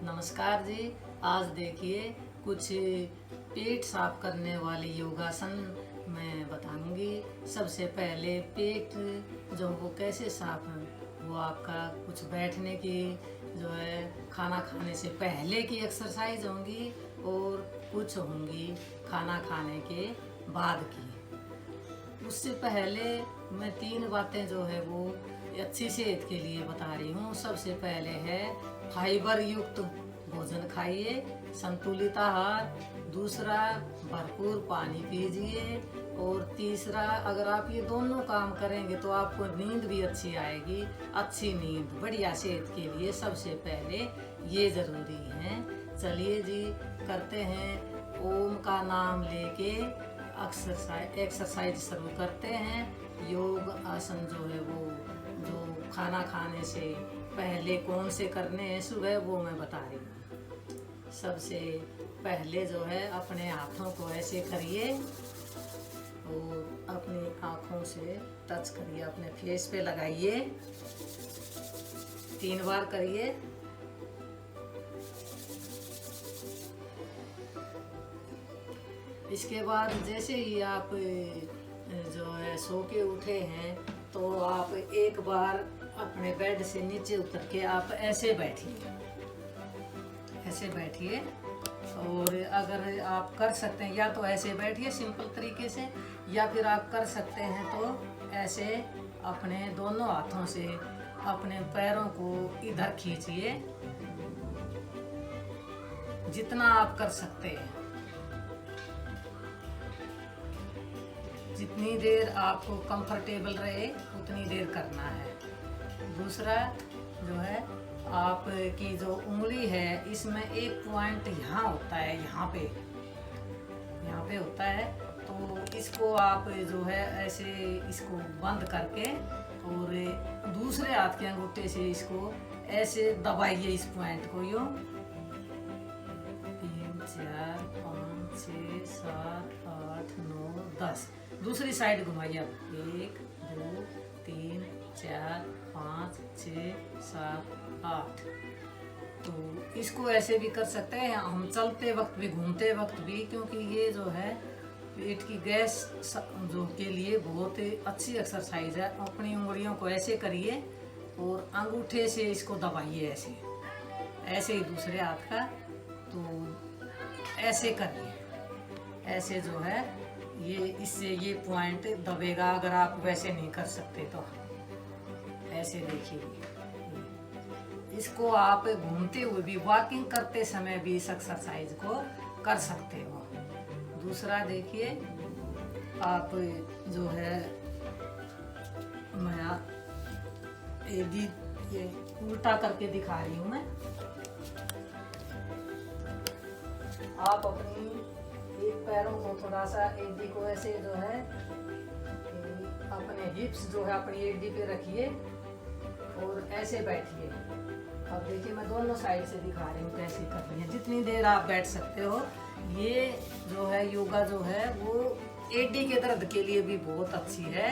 नमस्कार जी। आज देखिए कुछ पेट साफ करने वाले योगासन मैं बताऊंगी। सबसे पहले पेट जो वो कैसे साफ है, वो आपका कुछ बैठने की जो है खाना खाने से पहले की एक्सरसाइज होंगी और कुछ होंगी खाना खाने के बाद की। उससे पहले मैं 3 बातें जो है वो अच्छी सेहत के लिए बता रही हूँ। सबसे पहले है फाइबर युक्त भोजन खाइए, संतुलित आहार। दूसरा, भरपूर पानी पीजिए। और तीसरा, अगर आप ये दोनों काम करेंगे तो आपको नींद भी अच्छी आएगी। अच्छी नींद बढ़िया सेहत के लिए सबसे पहले ये ज़रूरी है। चलिए जी, करते हैं। ओम का नाम लेके एक्सरसाइज शुरू करते हैं। योग आसन जो है वो जो खाना खाने से पहले कौन से करने हैं सुबह, वो मैं बता रही हूँ। सबसे पहले जो है अपने हाथों को ऐसे करिए और अपनी आँखों से टच करिए, अपने फेस पे लगाइए। 3 बार करिए। इसके बाद जैसे ही आप जो है सो के उठे हैं तो आप एक बार अपने बेड से नीचे उतर के आप ऐसे बैठिए, ऐसे बैठिए। और अगर आप कर सकते हैं या तो ऐसे बैठिए सिंपल तरीके से, या फिर आप कर सकते हैं तो ऐसे अपने दोनों हाथों से अपने पैरों को इधर खींचिए, जितना आप कर सकते हैं। जितनी देर आपको कंफर्टेबल रहे उतनी देर करना है। दूसरा जो है, आपकी जो उंगली है इसमें एक पॉइंट यहाँ होता है, यहाँ पे होता है। तो इसको आप जो है ऐसे इसको बंद करके और दूसरे हाथ के अंगूठे से इसको ऐसे दबाइए, इस पॉइंट को यूँ। 3 4 5 6 7 8 9 10। दूसरी साइड घुमाइए। 1 2 3 4 5 6 7 8। तो इसको ऐसे भी कर सकते हैं हम, चलते वक्त भी घूमते वक्त भी, क्योंकि ये जो है पेट की गैस जो के लिए बहुत अच्छी एक्सरसाइज है। अपनी उंगलियों को ऐसे करिए और अंगूठे से इसको दबाइए, ऐसे ऐसे ही दूसरे हाथ का। तो ऐसे करिए, ऐसे जो है ये इससे ये पॉइंट दबेगा। अगर आप वैसे नहीं कर सकते तो ऐसे देखिए। इसको आप घूमते हुए भी, वॉकिंग करते समय भी इस एक्सरसाइज को कर सकते हो। दूसरा देखिए, आप जो है मैं ये उल्टा करके दिखा रही हूँ मैं। आप अपनी एक पैरों को थोड़ा सा एडी को ऐसे जो है अपने हिप्स जो है अपनी एडी पे रखिए और ऐसे बैठिए। अब देखिए मैं दोनों साइड से दिखा रही हूँ कैसे करनी है। जितनी देर आप बैठ सकते हो। ये जो है योगा जो है वो एडी के दर्द के लिए भी बहुत अच्छी है।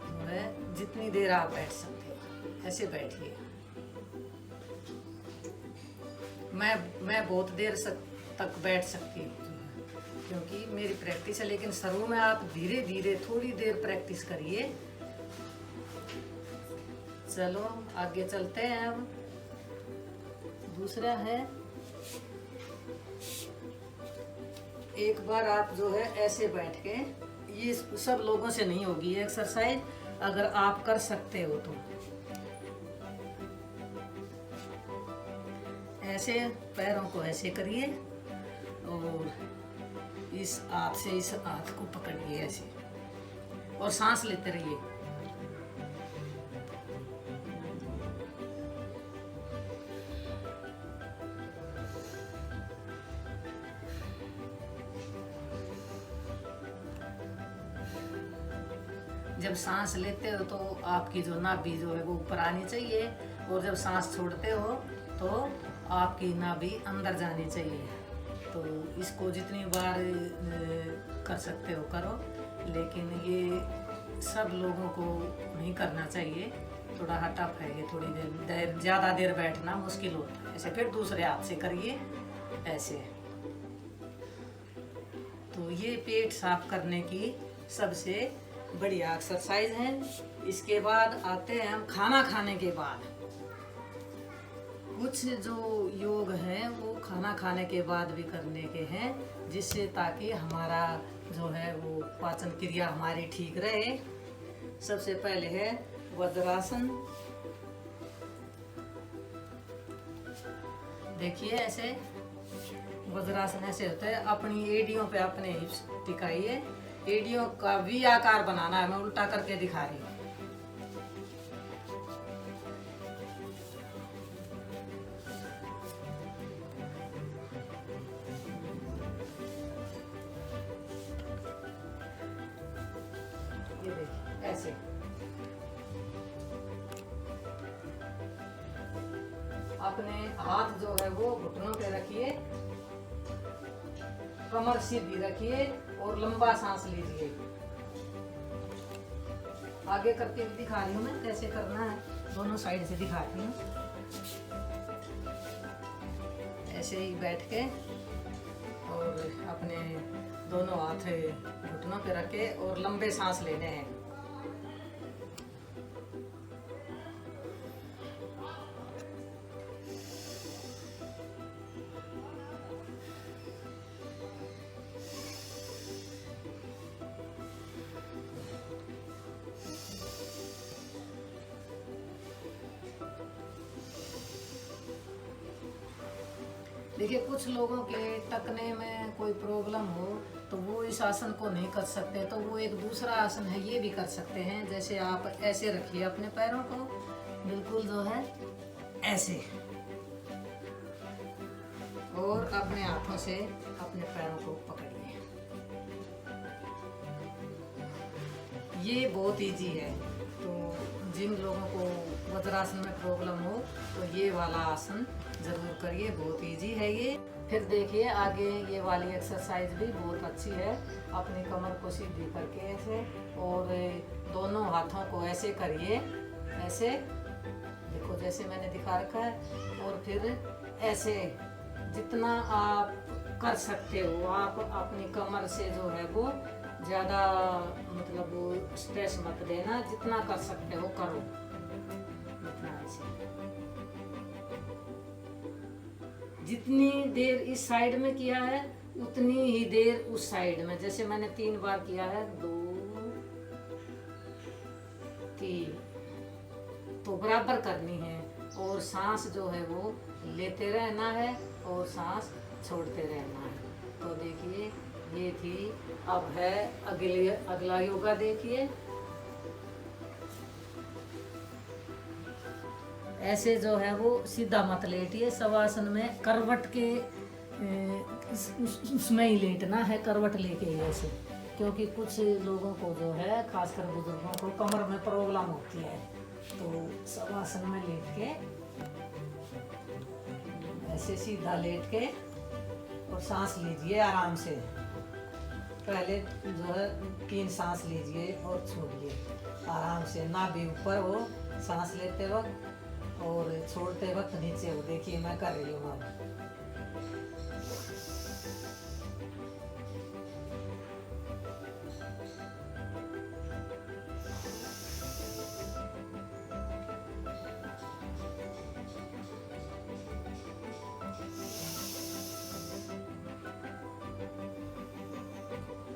जो है जितनी देर आप बैठ सकते हो ऐसे बैठिए। मैं बहुत देर तक बैठ सकती हूँ क्योंकि मेरी प्रैक्टिस है, लेकिन शुरू में आप धीरे धीरे थोड़ी देर प्रैक्टिस करिए। चलो आगे चलते हैं। अब दूसरा है, एक बार आप जो है ऐसे बैठ के, ये सब लोगों से नहीं होगी ये एक्सरसाइज, अगर आप कर सकते हो तो ऐसे पैरों को ऐसे करिए और इस हाथ से इस हाथ को पकड़िए ऐसे और सांस लेते रहिए। जब सांस लेते हो तो आपकी जो नाभि जो है वो ऊपर आनी चाहिए, और जब सांस छोड़ते हो तो आपकी नाभि अंदर जानी चाहिए। तो इसको जितनी बार कर सकते हो करो, लेकिन ये सब लोगों को नहीं करना चाहिए। थोड़ा टफ है ये, थोड़ी देर ज़्यादा देर बैठना मुश्किल होता है। ऐसे। फिर दूसरे हाथ से करिए ऐसे। तो ये पेट साफ करने की सबसे बढ़िया एक्सरसाइज है। इसके बाद आते हैं हम खाना खाने के बाद। कुछ जो योग हैं वो खाना खाने के बाद भी करने के हैं, जिससे ताकि हमारा जो है वो पाचन क्रिया हमारी ठीक रहे। सबसे पहले है वज्रासन। देखिए ऐसे वज्रासन ऐसे होता है। अपनी एड़ियों पे अपने हिप्स टिकाइए। एड़ियों का वी आकार बनाना है। मैं उल्टा करके दिखा रही हूँ। ये देखिए ऐसे। अपने हाथ जो है वो घुटनों पे रखिए, कमर सीधी रखिए और लंबा सांस लीजिए। आगे करके भी दिखा रही हूँ मैं कैसे करना है, दोनों साइड से दिखाती हूँ। ऐसे ही बैठ के और अपने दोनों हाथ घुटनों पे रखे और लंबे सांस लेने हैं। देखिए कुछ लोगों के टकने में कोई प्रॉब्लम हो तो वो इस आसन को नहीं कर सकते, तो वो एक दूसरा आसन है, ये भी कर सकते हैं। जैसे आप ऐसे रखिए अपने पैरों को, बिल्कुल जो है ऐसे, और अपने हाथों से अपने पैरों को पकड़िए। ये बहुत इजी है। तो जिन लोगों को वज्रासन में प्रॉब्लम हो तो ये वाला आसन जरूर करिए, बहुत इजी है ये। फिर देखिए आगे ये वाली एक्सरसाइज भी बहुत अच्छी है। अपनी कमर को सीधी करके ऐसे, और दोनों हाथों को ऐसे करिए, ऐसे देखो जैसे मैंने दिखा रखा है। और फिर ऐसे जितना आप कर सकते हो, आप अपनी कमर से जो है वो ज़्यादा मतलब वो स्ट्रेस मत देना, जितना कर सकते हो करो, इतना ऐसे। जितनी देर इस साइड में किया है उतनी ही देर उस साइड में। जैसे मैंने 3 बार किया है, 2 3, तो बराबर करनी है। और सांस जो है वो लेते रहना है और सांस छोड़ते रहना है। तो देखिए ये थी। अब है अगला योगा। देखिए ऐसे जो है वो सीधा मत लेटिए। शवासन में करवट के उसमें ही लेटना है, करवट लेके ही ऐसे। क्योंकि कुछ लोगों को जो है, खासकर बुजुर्गों को कमर में प्रॉब्लम होती है, तो शवासन में लेट के ऐसे सीधा लेट के और सांस लीजिए आराम से। पहले जो है 3 सांस लीजिए और छोड़िए आराम से, ना भी ऊपर हो सांस लेते वक्त और छोड़ते वक्त नीचे हो। देखिए मैं कर रही हूँ अब।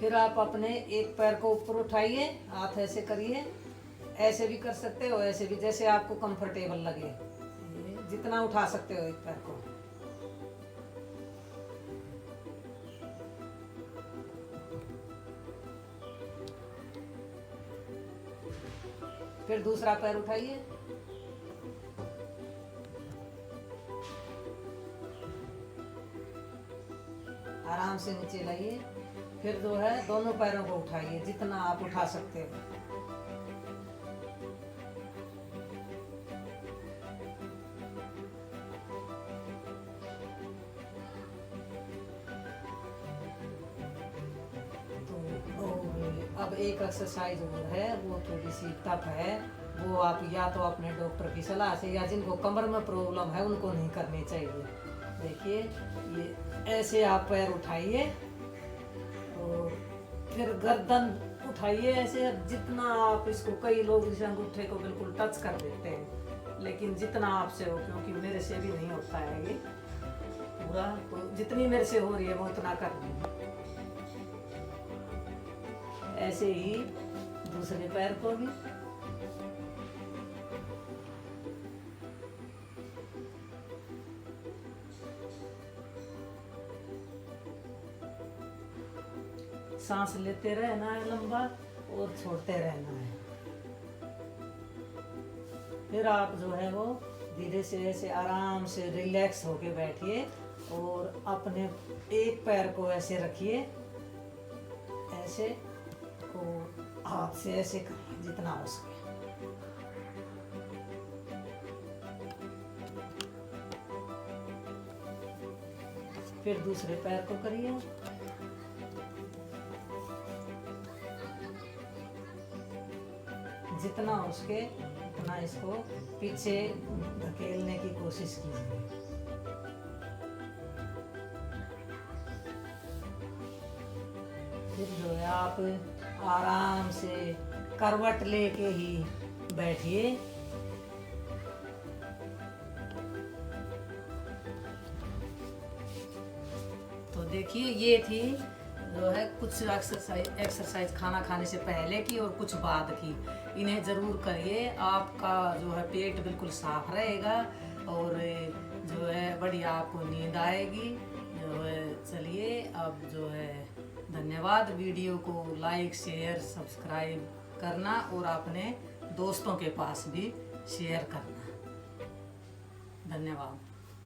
फिर आप अपने एक पैर को ऊपर उठाइए, हाथ ऐसे करिए, ऐसे भी कर सकते हो, ऐसे भी, जैसे आपको कंफर्टेबल लगे, जितना उठा सकते हो एक पैर को। फिर दूसरा पैर उठाइए, आराम से नीचे लाइए। फिर जो है दोनों पैरों को उठाइए जितना आप उठा सकते हो। तो अब एक एक्सरसाइज और है, वो थोड़ी सी टफ है, वो आप या तो अपने डॉक्टर की सलाह से, या जिनको कमर में प्रॉब्लम है उनको नहीं करनी चाहिए। देखिए ये ऐसे आप पैर उठाइए और फिर गर्दन उठाइए ऐसे, जितना आप इसको, कई लोग इस अंगूठे को बिल्कुल टच कर देते हैं, लेकिन जितना आपसे हो, क्योंकि मेरे से भी नहीं होता है ये पूरा, तो जितनी मेरे से हो रही है वो उतना कर लूँगी। ऐसे ही दूसरे पैर को भी। सांस लेते रहना है लंबा और छोड़ते रहना है। फिर आप जो है वो धीरे से ऐसे आराम से रिलैक्स होके बैठिए और अपने एक पैर को ऐसे रखिए, ऐसे, और हाथ से ऐसे करिए जितना हो सके। फिर दूसरे पैर को करिए। जितना हो सके उतना इसको पीछे धकेलने की कोशिश कीजिए। फिर जो है आप आराम से करवट लेके ही बैठिए। तो देखिए ये थी जो है कुछ एक्सरसाइज खाना खाने से पहले की और कुछ बाद की। इन्हें ज़रूर करिए, आपका जो है पेट बिल्कुल साफ रहेगा और जो है बढ़िया आपको नींद आएगी। जो है चलिए अब जो है धन्यवाद। वीडियो को लाइक शेयर सब्सक्राइब करना और अपने दोस्तों के पास भी शेयर करना। धन्यवाद।